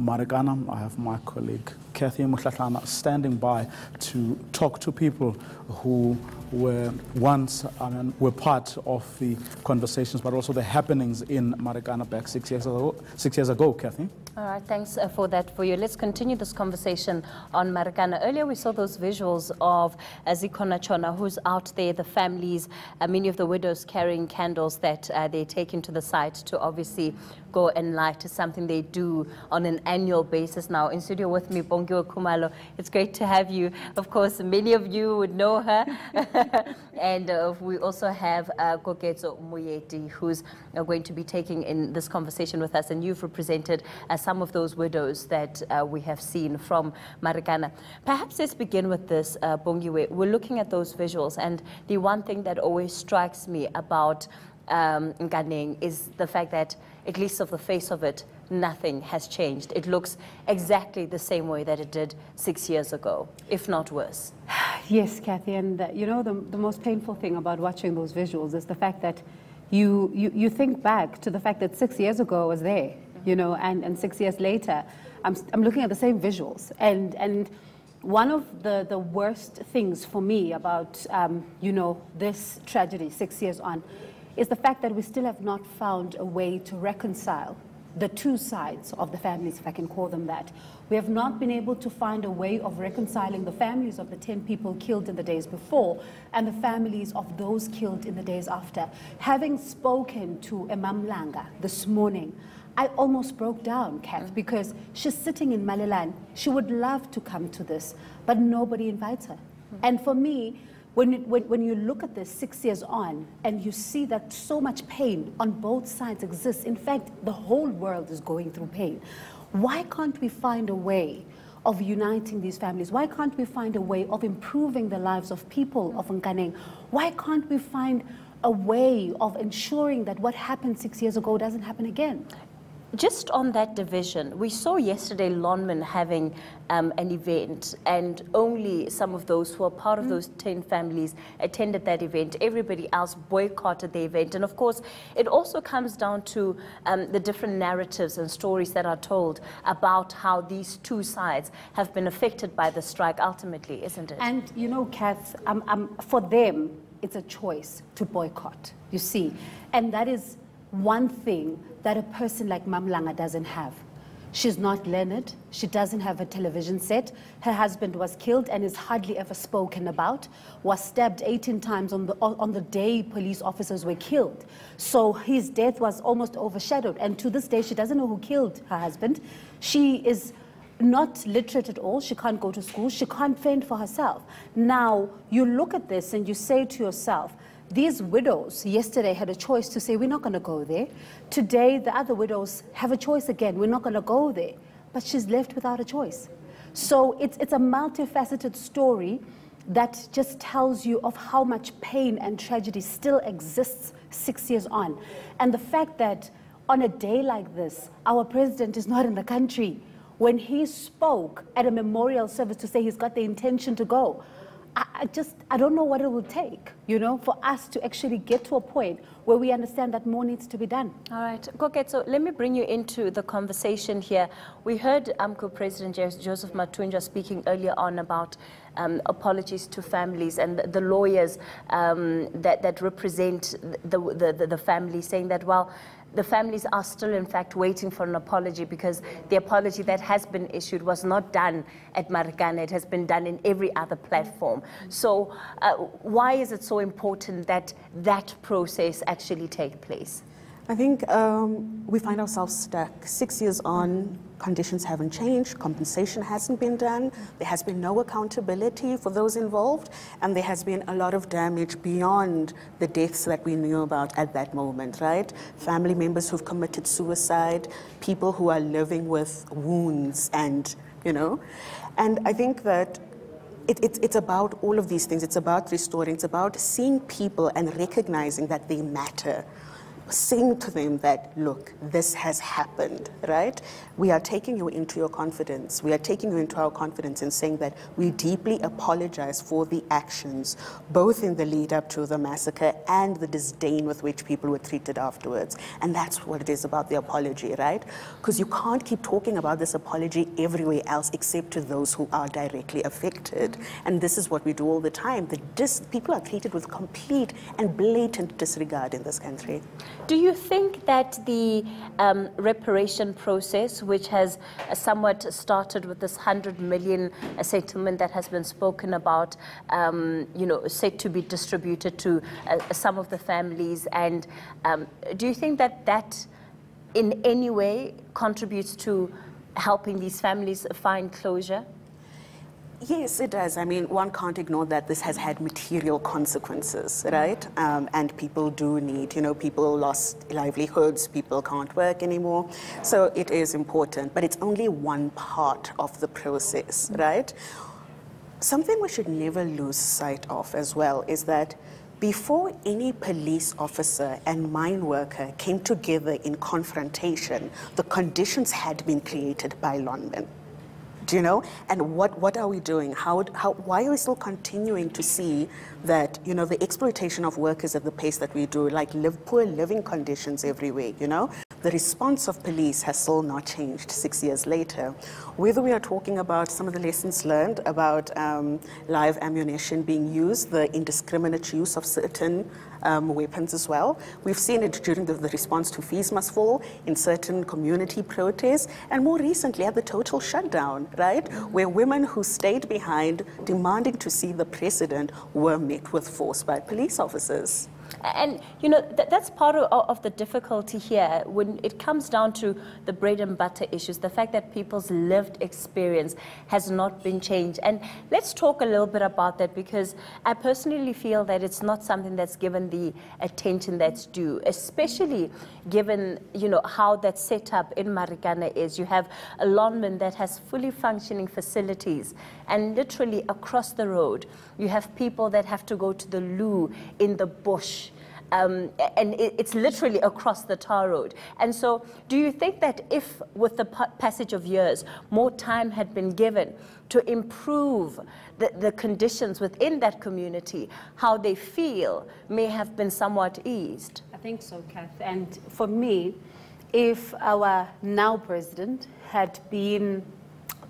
Marikana. I have my colleague Cathy Mohlahlana standing by to talk to people who were once were part of the conversations, but also the happenings in Marikana back 6 years ago. Cathy. All right, thanks for that for you. Let's continue this conversation on Marikana. Earlier we saw those visuals of Zikona Chona, who's out there, the families, many of the widows carrying candles that they take into the site to obviously go and light. Is something they do on an annual basis now. In studio with me, Bongiwe Khumalo. It's great to have you. Of course, many of you would know her. And we also have Koketso Moyeti, who's going to be taking in this conversation with us. And you've represented some of those widows that we have seen from Marikana. Perhaps let's begin with this, Bongiwe. We're looking at those visuals, and the one thing that always strikes me about Nkaneng is the fact that, at least of the face of it, nothing has changed. It looks exactly the same way that it did 6 years ago, if not worse. Yes, Cathy, and you know, the most painful thing about watching those visuals is the fact that you think back to the fact that 6 years ago I was there, you know, and 6 years later, I'm looking at the same visuals. And one of the worst things for me about, you know, this tragedy 6 years on is the fact that we still have not found a way to reconcile the two sides of the families, if I can call them that. We have not been able to find a way of reconciling the families of the 10 people killed in the days before and the families of those killed in the days after. Having spoken to Emamlanga this morning, I almost broke down, Kath, because she's sitting in Malilan. She would love to come to this, but nobody invites her. And for me, when you look at this 6 years on and you see that so much pain on both sides exists, in fact, the whole world is going through pain, why can't we find a way of uniting these families? Why can't we find a way of improving the lives of people of Nkaneng? Why can't we find a way of ensuring that what happened 6 years ago doesn't happen again? Just on that division, we saw yesterday Lonmin having an event, and only some of those who are part of those 10 families attended that event. Everybody else boycotted the event. And of course, it also comes down to the different narratives and stories that are told about how these two sides have been affected by the strike ultimately, isn't it? And you know, Kath, for them, it's a choice to boycott, you see. And that is one thing that a person like Mamlanga doesn't have. She's not learned. She doesn't have a television set. Her husband was killed and is hardly ever spoken about, was stabbed 18 times on the day police officers were killed. So his death was almost overshadowed. And to this day, she doesn't know who killed her husband. She is not literate at all. She can't go to school. She can't fend for herself. Now, you look at this and you say to yourself, these widows yesterday had a choice to say, we're not going to go there. Today, the other widows have a choice again. We're not going to go there. But she's left without a choice. So it's a multifaceted story that just tells you of how much pain and tragedy still exists 6 years on. And the fact that on a day like this, our president is not in the country. When he spoke at a memorial service to say he's got the intention to go, I don't know what it will take, you know, for us to actually get to a point where we understand that more needs to be done. All right, Koket, so let me bring you into the conversation here. We heard AMCO President Joseph Mathunja speaking earlier on about apologies to families and the lawyers that represent the family, saying that, well, the families are still, in fact, waiting for an apology because the apology that has been issued was not done at Marikana. It has been done in every other platform. So why is it so important that that process actually take place? I think we find ourselves stuck. 6 years on, conditions haven't changed, compensation hasn't been done, there has been no accountability for those involved, and there has been a lot of damage beyond the deaths that we knew about at that moment, right? Family members who've committed suicide, people who are living with wounds and, you know, and I think that it's about all of these things. It's about restoring, it's about seeing people and recognizing that they matter. saying to them that, look, this has happened, right? We are taking you into your confidence. We are taking you into our confidence in saying that we deeply apologize for the actions, both in the lead up to the massacre and the disdain with which people were treated afterwards. And that's what it is about the apology, right? Because you can't keep talking about this apology everywhere else except to those who are directly affected. And this is what we do all the time. People are treated with complete and blatant disregard in this country. Do you think that the reparation process, which has somewhat started with this 100 million settlement that has been spoken about, said to be distributed to some of the families, and do you think that that in any way contributes to helping these families find closure? Yes, it does. I mean, one can't ignore that this has had material consequences, right? And people do need, people lost livelihoods, people can't work anymore. So it is important, but it's only one part of the process, right? Something we should never lose sight of as well is that before any police officer and mine worker came together in confrontation, the conditions had been created by lawmen. Do you know? And what are we doing? Why are we still continuing to see that, the exploitation of workers at the pace that we do, like poor living conditions everywhere, The response of police has still not changed 6 years later. Whether we are talking about some of the lessons learned about live ammunition being used, the indiscriminate use of certain weapons as well. We've seen it during the response to Fees Must Fall, in certain community protests, and more recently at the total shutdown, right? Where women who stayed behind demanding to see the president were met with force by police officers. And, that's part of the difficulty here when it comes down to the bread and butter issues, the fact that people's lived experience has not been changed. And let's talk a little bit about that, because I personally feel that it's not something that's given the attention that's due, especially given, how that setup in Marikana is. You have a lawman that has fully functioning facilities, and literally across the road, you have people that have to go to the loo in the bush. And it's literally across the tar road. And so do you think that if, with the passage of years, more time had been given to improve the conditions within that community, how they feel may have been somewhat eased? I think so, Kath. And for me, if our now president had been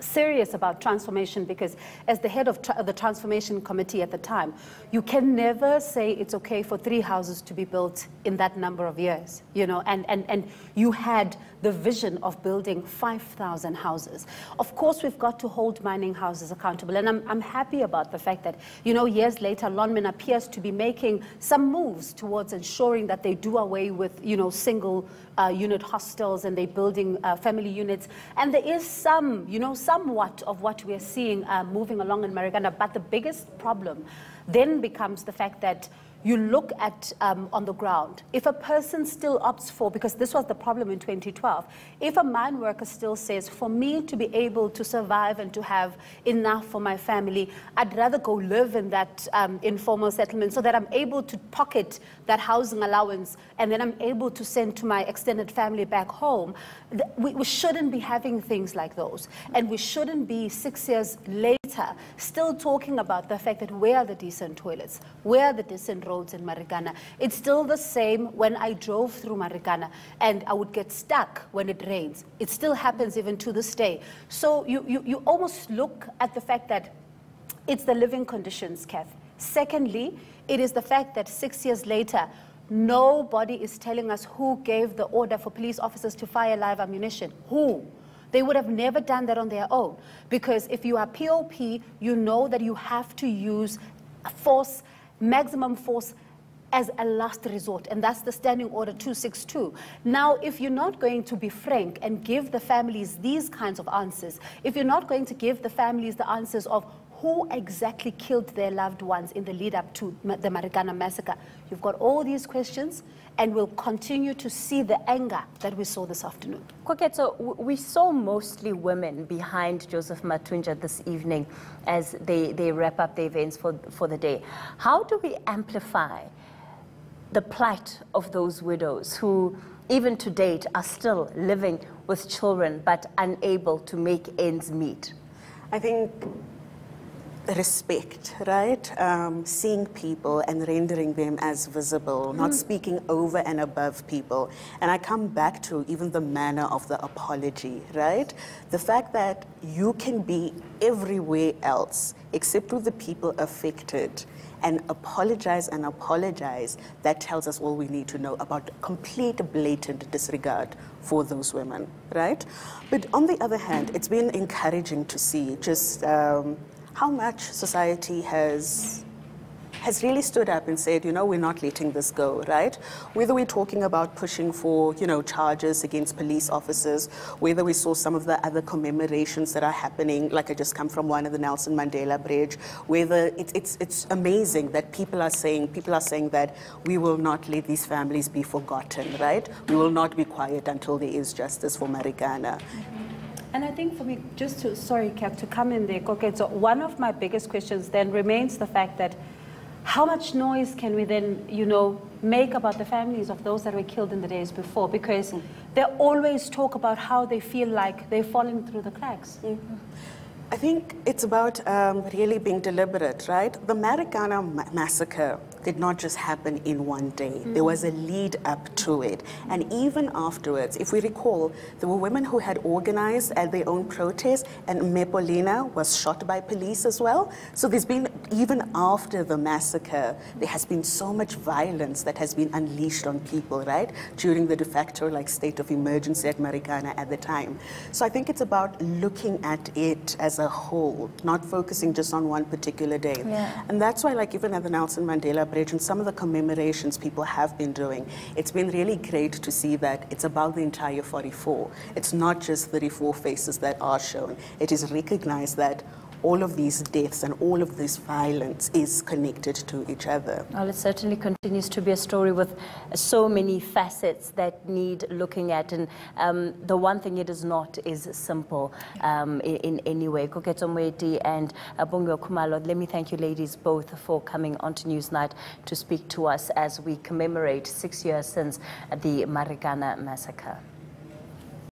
serious about transformation, because as the head of the transformation committee at the time, you can never say it's okay for 3 houses to be built in that number of years, and you had the vision of building 5,000 houses. Of course, we've got to hold mining houses accountable, and I'm happy about the fact that, years later, lawmen appears to be making some moves towards ensuring that they do away with, single unit hostels, and they're building family units. And there is somewhat of what we're seeing moving along in Marikana. But the biggest problem then becomes the fact that you look at on the ground, if a person still opts for, because this was the problem in 2012, if a mine worker still says, for me to be able to survive and to have enough for my family, I'd rather go live in that informal settlement so that I'm able to pocket that housing allowance, and then I'm able to send to my extended family back home. We shouldn't be having things like those. And we shouldn't be 6 years later still talking about the fact that where are the decent toilets? Where are the decent roads in Marikana? It's still the same when I drove through Marikana and I would get stuck when it rains. It still happens even to this day. So you almost look at the fact that it's the living conditions, Kath. Secondly, it is the fact that 6 years later, nobody is telling us who gave the order for police officers to fire live ammunition. Who? They would have never done that on their own. Because if you are POP, you know that you have to use force, maximum force, as a last resort, and that's the Standing Order 262. Now, if you're not going to be frank and give the families these kinds of answers, if you're not going to give the families the answers of who exactly killed their loved ones in the lead up to the Marikana massacre, you've got all these questions, and we'll continue to see the anger that we saw this afternoon. Koketso, we saw mostly women behind Joseph Mathunja this evening as they wrap up the events for the day. How do we amplify the plight of those widows who, even to date, are still living with children but unable to make ends meet? I think respect, right? Seeing people and rendering them as visible, not speaking over and above people. And I come back to even the manner of the apology, right? The fact that you can be everywhere else except with the people affected and apologize, that tells us all we need to know about complete blatant disregard for those women, right? But on the other hand, it's been encouraging to see just how much society has really stood up and said, you know, we're not letting this go, right? Whether we're talking about pushing for, you know, charges against police officers, whether we saw some of the other commemorations that are happening, like I just come from one of the Nelson Mandela Bridge, whether it's amazing that people are saying that we will not let these families be forgotten, right? We will not be quiet until there is justice for Marikana. And I think for me, just to, sorry, Kat, to come in there, okay, so one of my biggest questions then remains the fact that how much noise can we then, you know, make about the families of those that were killed in the days before? Because they always talk about how they feel like they're falling through the cracks. I think it's about really being deliberate, right? The Marikana massacre did not just happen in one day. There was a lead up to it. And even afterwards, if we recall, there were women who had organized at their own protest, and Mepolina was shot by police as well. So there's been, even after the massacre, there has been so much violence that has been unleashed on people, right? During the de facto state of emergency at Marikana at the time. So I think it's about looking at it as a whole, not focusing just on one particular day. Yeah. And that's why, even at the Nelson Mandela Bridge and some of the commemorations people have been doing, it's been really great to see that it's about the entire 44. It's not just 34 faces that are shown. It is recognized that all of these deaths and all of this violence is connected to each other. Well, it certainly continues to be a story with so many facets that need looking at, and the one thing it is not is simple in any way. Koketso Moeti and Bongiwe Khumalo, let me thank you ladies both for coming onto Newsnight to speak to us as we commemorate 6 years since the Marikana massacre.